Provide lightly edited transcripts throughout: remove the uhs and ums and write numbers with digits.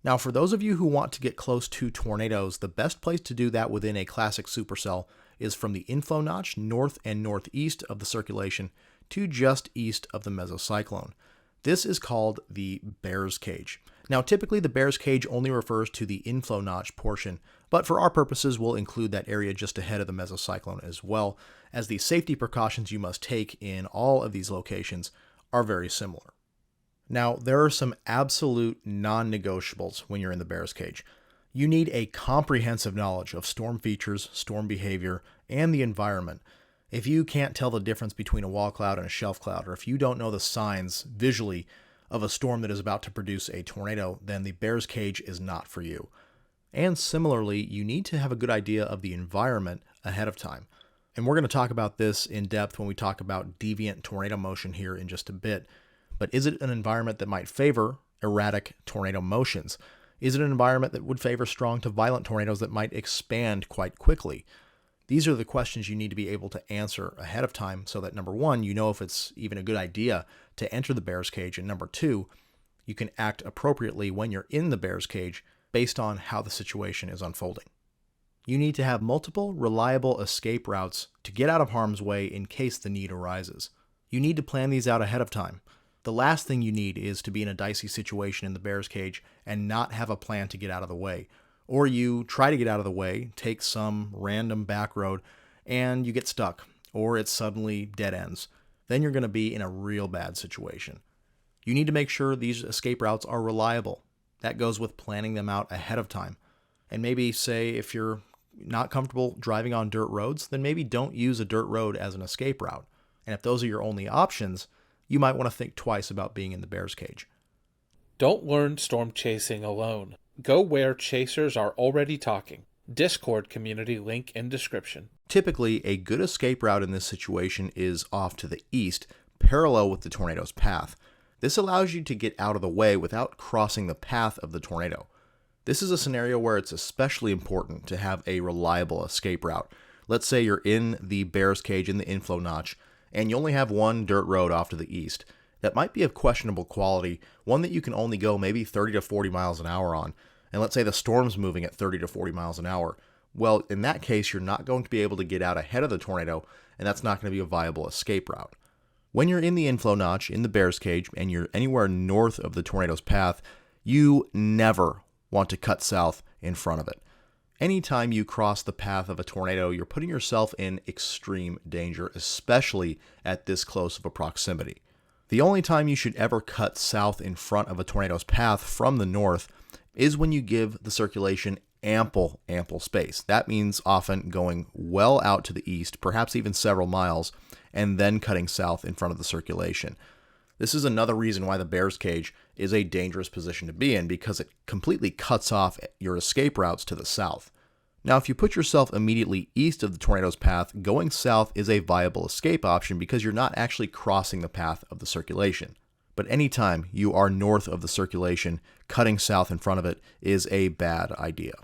Now, for those of you who want to get close to tornadoes, the best place to do that within a classic supercell is from the inflow notch north and northeast of the circulation to just east of the mesocyclone. This is called the bear's cage. Now, typically the bear's cage only refers to the inflow notch portion, but for our purposes, we'll include that area just ahead of the mesocyclone as well, as the safety precautions you must take in all of these locations are very similar. Now, there are some absolute non-negotiables when you're in the bear's cage. You need a comprehensive knowledge of storm features, storm behavior, and the environment. If you can't tell the difference between a wall cloud and a shelf cloud, or if you don't know the signs visually of a storm that is about to produce a tornado, then the bear's cage is not for you. And similarly, you need to have a good idea of the environment ahead of time. And we're going to talk about this in depth when we talk about deviant tornado motion here in just a bit. But is it an environment that might favor erratic tornado motions? Is it an environment that would favor strong to violent tornadoes that might expand quite quickly? These are the questions you need to be able to answer ahead of time so that, number one, you know if it's even a good idea to enter the bear's cage, and number two, you can act appropriately when you're in the bear's cage based on how the situation is unfolding. You need to have multiple reliable escape routes to get out of harm's way in case the need arises. You need to plan these out ahead of time. The last thing you need is to be in a dicey situation in the bear's cage and not have a plan to get out of the way. Or you try to get out of the way, take some random back road, and you get stuck, or it suddenly dead ends. Then you're going to be in a real bad situation. You need to make sure these escape routes are reliable. That goes with planning them out ahead of time. And maybe say if you're not comfortable driving on dirt roads, then maybe don't use a dirt road as an escape route. And if those are your only options, you might want to think twice about being in the bear's cage. Don't learn storm chasing alone. Go where chasers are already talking. Discord community link in description. Typically, a good escape route in this situation is off to the east, parallel with the tornado's path. This allows you to get out of the way without crossing the path of the tornado. This is a scenario where it's especially important to have a reliable escape route. Let's say you're in the bear's cage in the inflow notch, and you only have one dirt road off to the east. That might be of questionable quality, one that you can only go maybe 30 to 40 miles an hour on. And let's say the storm's moving at 30 to 40 miles an hour. Well, in that case, you're not going to be able to get out ahead of the tornado, and that's not going to be a viable escape route. When you're in the inflow notch, in the bear's cage, and you're anywhere north of the tornado's path, you never want to cut south in front of it. Anytime you cross the path of a tornado, you're putting yourself in extreme danger, especially at this close of a proximity. The only time you should ever cut south in front of a tornado's path from the north is when you give the circulation ample space. That means often going well out to the east, perhaps even several miles, and then cutting south in front of the circulation. This is another reason why the bear's cage is a dangerous position to be in, because it completely cuts off your escape routes to the south. Now, if you put yourself immediately east of the tornado's path, going south is a viable escape option because you're not actually crossing the path of the circulation. But anytime you are north of the circulation, cutting south in front of it is a bad idea.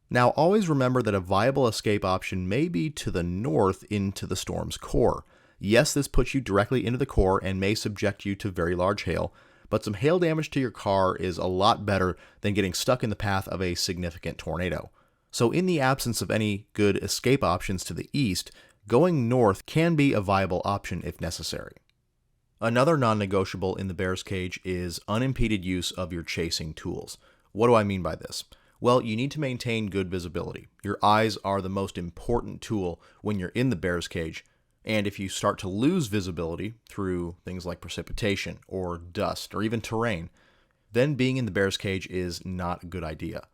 Now, always remember that a viable escape option may be to the north into the storm's core. Yes, this puts you directly into the core and may subject you to very large hail, but some hail damage to your car is a lot better than getting stuck in the path of a significant tornado. So in the absence of any good escape options to the east, going north can be a viable option if necessary. Another non-negotiable in the bear's cage is unimpeded use of your chasing tools. What do I mean by this? Well, you need to maintain good visibility. Your eyes are the most important tool when you're in the bear's cage, and if you start to lose visibility through things like precipitation or dust or even terrain, then being in the bear's cage is not a good idea.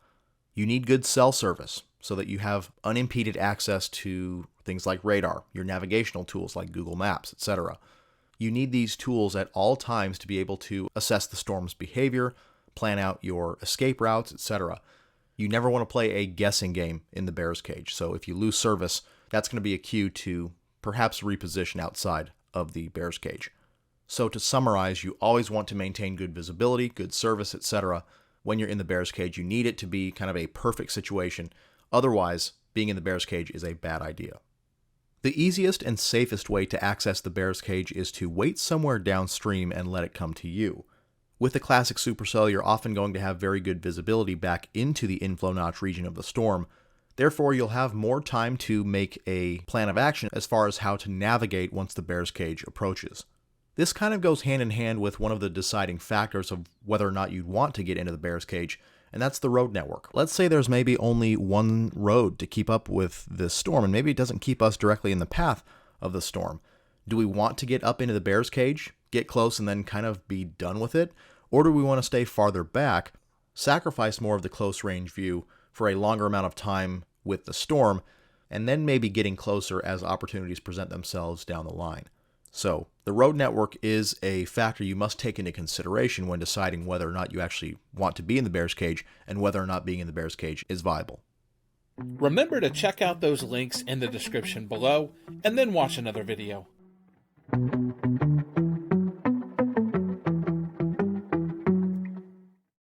You need good cell service so that you have unimpeded access to things like radar, your navigational tools like Google Maps, etc. You need these tools at all times to be able to assess the storm's behavior, plan out your escape routes, etc. You never want to play a guessing game in the bear's cage. So if you lose service, that's going to be a cue to perhaps reposition outside of the bear's cage. So to summarize, you always want to maintain good visibility, good service, etc. When you're in the bear's cage, you need it to be kind of a perfect situation. Otherwise, being in the bear's cage is a bad idea. The easiest and safest way to access the bear's cage is to wait somewhere downstream and let it come to you. With the classic Supercell, you're often going to have very good visibility back into the inflow notch region of the storm. Therefore, you'll have more time to make a plan of action as far as how to navigate once the bear's cage approaches. This kind of goes hand in hand with one of the deciding factors of whether or not you'd want to get into the bear's cage, and that's the road network. Let's say there's maybe only one road to keep up with this storm, and maybe it doesn't keep us directly in the path of the storm. Do we want to get up into the bear's cage, get close, and then kind of be done with it? Or do we want to stay farther back, sacrifice more of the close range view for a longer amount of time with the storm, and then maybe getting closer as opportunities present themselves down the line? So, the road network is a factor you must take into consideration when deciding whether or not you actually want to be in the bear's cage and whether or not being in the bear's cage is viable. Remember to check out those links in the description below, and then watch another video.